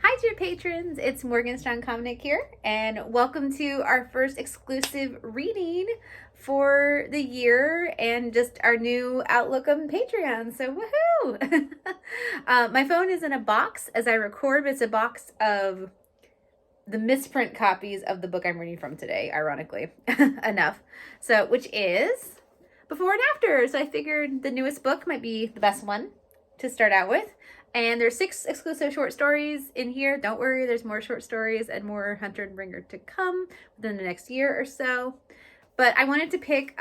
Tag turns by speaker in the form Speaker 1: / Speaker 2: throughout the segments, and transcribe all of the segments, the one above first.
Speaker 1: Hi, dear patrons. It's Morgan Strong Comic here, and welcome to our first exclusive reading for the year and just our new outlook on Patreon. So, woohoo! My phone is in a box as I record, but it's a box of the misprint copies of the book I'm reading from today, ironically enough. So, which is Before and After. So, I figured the newest book might be the best one to start out with. And there's 6 exclusive short stories in here. Don't worry, there's more short stories and more Hunter and Bringer to come within the next year or so. But I wanted to pick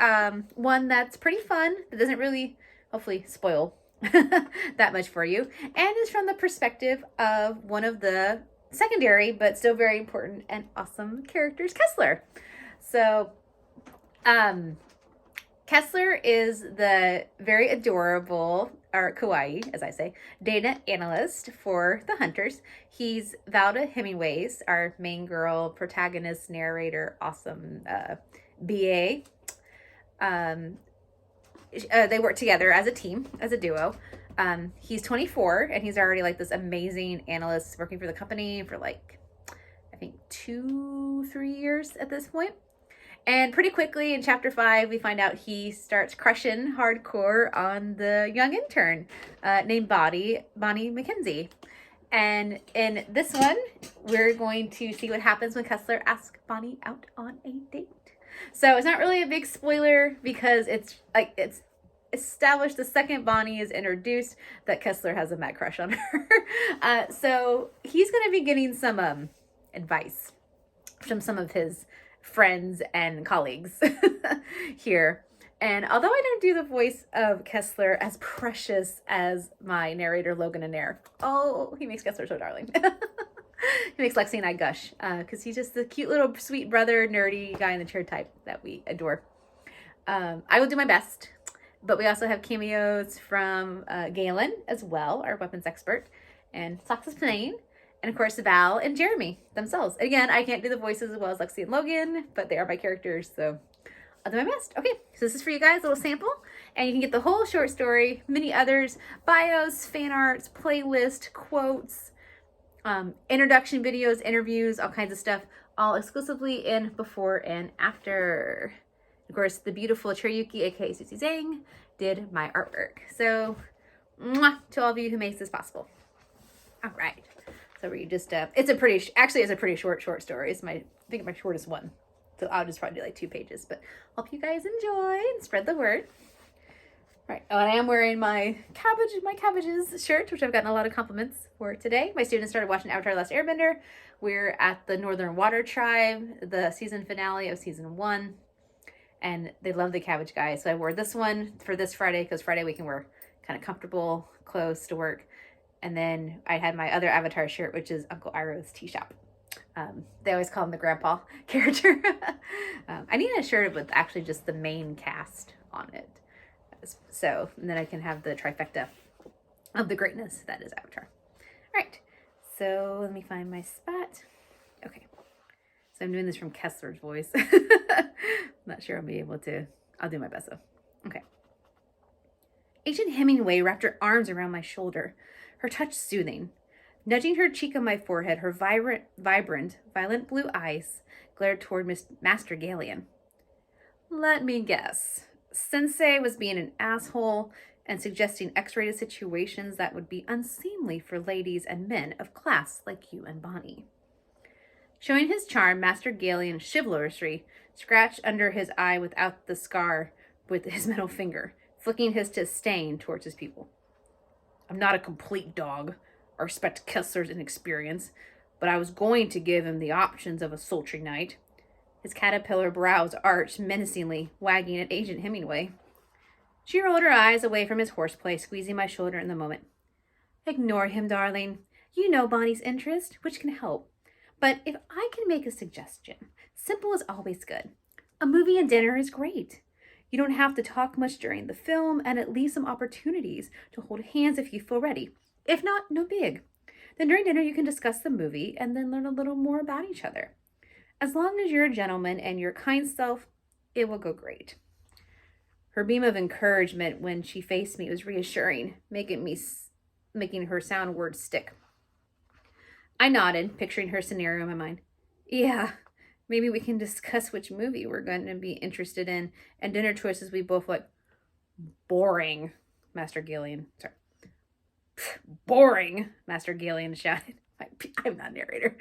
Speaker 1: one that's pretty fun, that doesn't really, hopefully, spoil that much for you, and is from the perspective of one of the secondary but still very important and awesome characters, Kesler. So, Kesler is the very adorable, or kawaii, as I say, data analyst for the Hunters. He's Valda Hemingway's, our main girl, protagonist, narrator, awesome BA. They work together as a team, as a duo. He's 24, and he's already like this amazing analyst working for the company for like, I think 2-3 years at this point. And pretty quickly in chapter 5, we find out he starts crushing hardcore on the young intern named Bonnie McKenzie. And in this one, we're going to see what happens when Kesler asks Bonnie out on a date. So it's not really a big spoiler because it's established the second Bonnie is introduced that Kesler has a mad crush on her. So he's going to be getting some advice from some of his friends and colleagues here. And although I don't do the voice of Kesler as precious as my narrator Logan Anair, he makes Kesler so darling. He makes Lexi and I gush because he's just the cute little sweet brother, nerdy guy in the chair type that we adore. I will do my best, but we also have cameos from Galen as well, our weapons expert, and Sox's Panane. And of course, Val and Jeremy themselves. Again, I can't do the voices as well as Lexi and Logan, but they are my characters, so I'll do my best. Okay, so this is for you guys, a little sample. And you can get the whole short story, many others, bios, fan arts, playlist, quotes, introduction videos, interviews, all kinds of stuff, all exclusively in Before and After. Of course, the beautiful Cheriyuki, aka Susie Zhang, did my artwork. So, mwah, to all of you who makes this possible. All right. So we just, it's a pretty short story. I think my shortest one. So I'll just probably do like 2 pages, but hope you guys enjoy and spread the word. Right. Oh, and I am wearing my cabbages shirt, which I've gotten a lot of compliments for today. My students started watching Avatar: The Last Airbender. We're at the Northern Water Tribe, the season finale of season 1. And they love the cabbage guy. So I wore this one for this Friday because Friday we can wear kind of comfortable clothes to work. And then I had my other Avatar shirt, which is Uncle Iroh's tea shop. They always call him the grandpa character. I need a shirt with actually just the main cast on it. So, and then I can have the trifecta of the greatness that is Avatar. All right. So let me find my spot. Okay. So I'm doing this from Kesler's voice. Not sure I'll be able to. I'll do my best though. Okay. Agent Hemingway wrapped her arms around my shoulder, her touch soothing. Nudging her cheek on my forehead, her violent blue eyes glared toward Master Galian. Let me guess. Sensei was being an asshole and suggesting X-rated situations that would be unseemly for ladies and men of class like you and Bonnie. Showing his charm, Master Galian chivalrously scratched under his eye without the scar with his middle finger, flicking his disdain towards his pupil. I'm not a complete dog. I respect Kesler's inexperience, but I was going to give him the options of a sultry night. His caterpillar brows arched menacingly, wagging at Agent Hemingway. She rolled her eyes away from his horseplay, squeezing my shoulder in the moment. Ignore him, darling. You know Bonnie's interest, which can help. But if I can make a suggestion, simple is always good. A movie and dinner is great. You don't have to talk much during the film, and it leaves some opportunities to hold hands if you feel ready. If not, no big. Then during dinner, you can discuss the movie and then learn a little more about each other. As long as you're a gentleman and your kind self, it will go great. Her beam of encouragement when she faced me was reassuring, making her sound words stick. I nodded, picturing her scenario in my mind. Yeah, maybe we can discuss which movie we're going to be interested in and dinner choices we both like. Boring, Master Gillian. Sorry. Boring, Master Gillian shouted. I'm not narrator.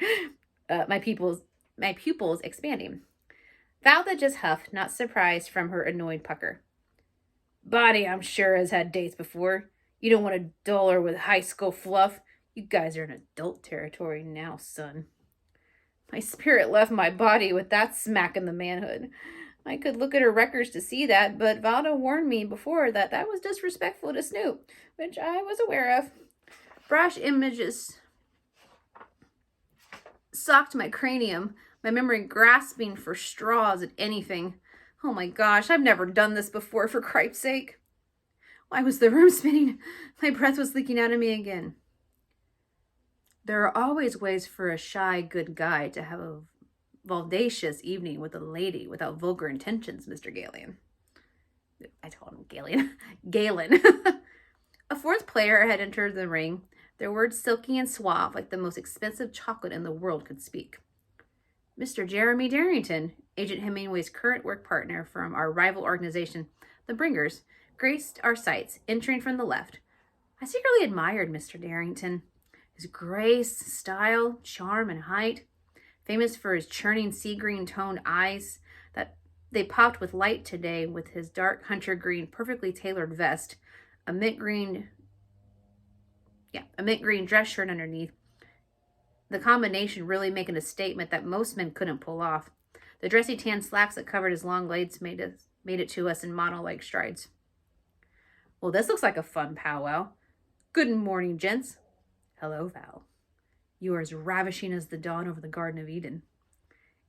Speaker 1: My pupils expanding. Valda just huffed, not surprised from her annoyed pucker. Bonnie, I'm sure, has had dates before. You don't want to dull her with high school fluff. You guys are in adult territory now, son. My spirit left my body with that smack in the manhood. I could look at her records to see that, but Valda warned me before that that was disrespectful to Snoop, which I was aware of. Brash images socked my cranium, my memory grasping for straws at anything. Oh my gosh, I've never done this before, for cripe's sake. Why was the room spinning? My breath was leaking out of me again. There are always ways for a shy, good guy to have a audacious evening with a lady without vulgar intentions, Mr. Galen. I told him Galen. Galen. A fourth player had entered the ring, their words silky and suave like the most expensive chocolate in the world could speak. Mr. Jeremy Darrington, Agent Hemingway's current work partner from our rival organization, the Bringers, graced our sights, entering from the left. I secretly admired Mr. Darrington. His grace, style, charm, and height. Famous for his churning sea-green toned eyes that they popped with light today with his dark hunter green, perfectly tailored vest, a mint green dress shirt underneath. The combination really making a statement that most men couldn't pull off. The dressy tan slacks that covered his long legs made it to us in model-like strides. Well, this looks like a fun powwow. Good morning, gents. Hello, Val. You are as ravishing as the dawn over the Garden of Eden.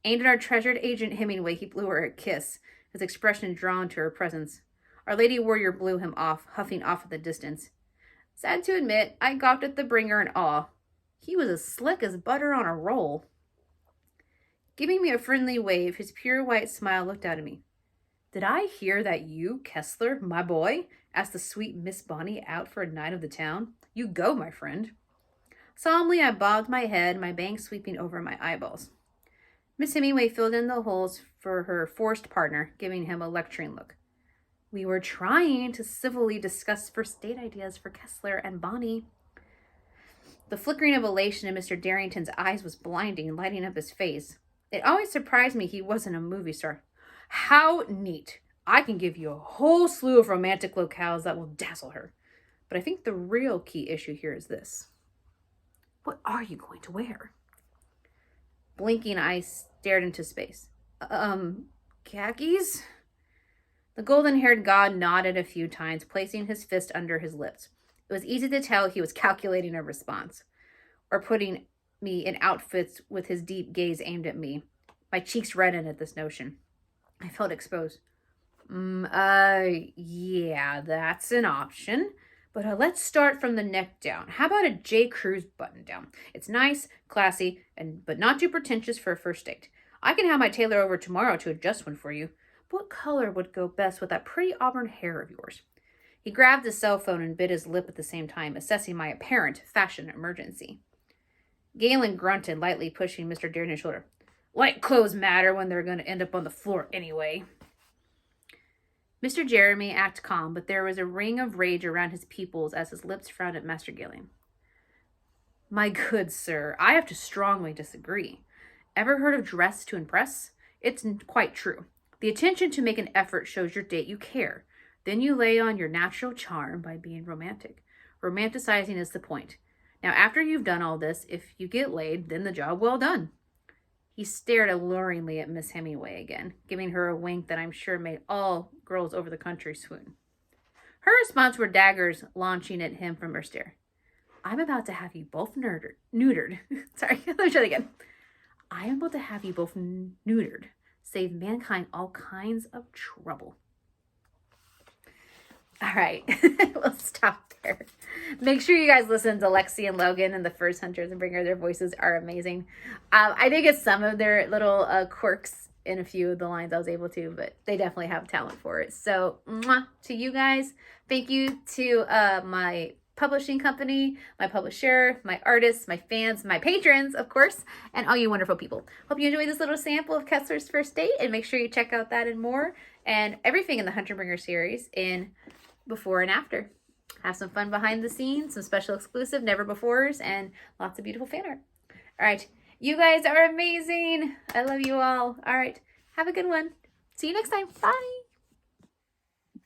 Speaker 1: Aimed at our treasured Agent Hemingway, he blew her a kiss, his expression drawn to her presence. Our lady warrior blew him off, huffing off at the distance. Sad to admit, I gawped at the bringer in awe. He was as slick as butter on a roll. Giving me a friendly wave, his pure white smile looked out at me. Did I hear that you, Kesler, my boy, asked the sweet Miss Bonnie out for a night of the town? You go, my friend. Solemnly, I bobbed my head, my bangs sweeping over my eyeballs. Miss Hemingway filled in the holes for her forced partner, giving him a lecturing look. We were trying to civilly discuss first date ideas for Kesler and Bonnie. The flickering of elation in Mr. Darrington's eyes was blinding, lighting up his face. It always surprised me he wasn't a movie star. How neat! I can give you a whole slew of romantic locales that will dazzle her. But I think the real key issue here is this. What are you going to wear? Blinking, I stared into space. Khakis? The golden-haired god nodded a few times, placing his fist under his lips. It was easy to tell he was calculating a response, or putting me in outfits with his deep gaze aimed at me. My cheeks reddened at this notion. I felt exposed. Yeah, that's an option. But let's start from the neck down. How about a J. Crew's button down? It's nice, classy, but not too pretentious for a first date. I can have my tailor over tomorrow to adjust one for you. What color would go best with that pretty auburn hair of yours? He grabbed his cell phone and bit his lip at the same time, assessing my apparent fashion emergency. Galen grunted, lightly pushing Mr. Darrington's shoulder. Light clothes matter when they're going to end up on the floor anyway. Mr. Jeremy acted calm, but there was a ring of rage around his pupils as his lips frowned at Master Gillian. My good sir, I have to strongly disagree. Ever heard of dress to impress? It's quite true. The attention to make an effort shows your date you care. Then you lay on your natural charm by being romantic. Romanticizing is the point. Now, after you've done all this, if you get laid, then the job well done. He stared alluringly at Miss Hemingway again, giving her a wink that I'm sure made all girls over the country swoon. Her response were daggers launching at him from her stare. I'm about to have you both neutered. Sorry, let me try it again. I am about to have you both neutered. Save mankind all kinds of trouble. All right, we'll stop there. Make sure you guys listen to Lexi and Logan and the first Hunters and Bringer. Their voices are amazing. I did get some of their little quirks in a few of the lines I was able to, but they definitely have talent for it. So, to you guys, thank you to my publishing company, my publisher, my artists, my fans, my patrons, of course, and all you wonderful people. Hope you enjoyed this little sample of Kesler's First Date, and make sure you check out that and more, and everything in the Hunterbringer series in before and after. Have some fun behind the scenes, some special exclusive never-befores, and lots of beautiful fan art. All right, you guys are amazing. I love you all. All right, have a good one. See you next time. Bye.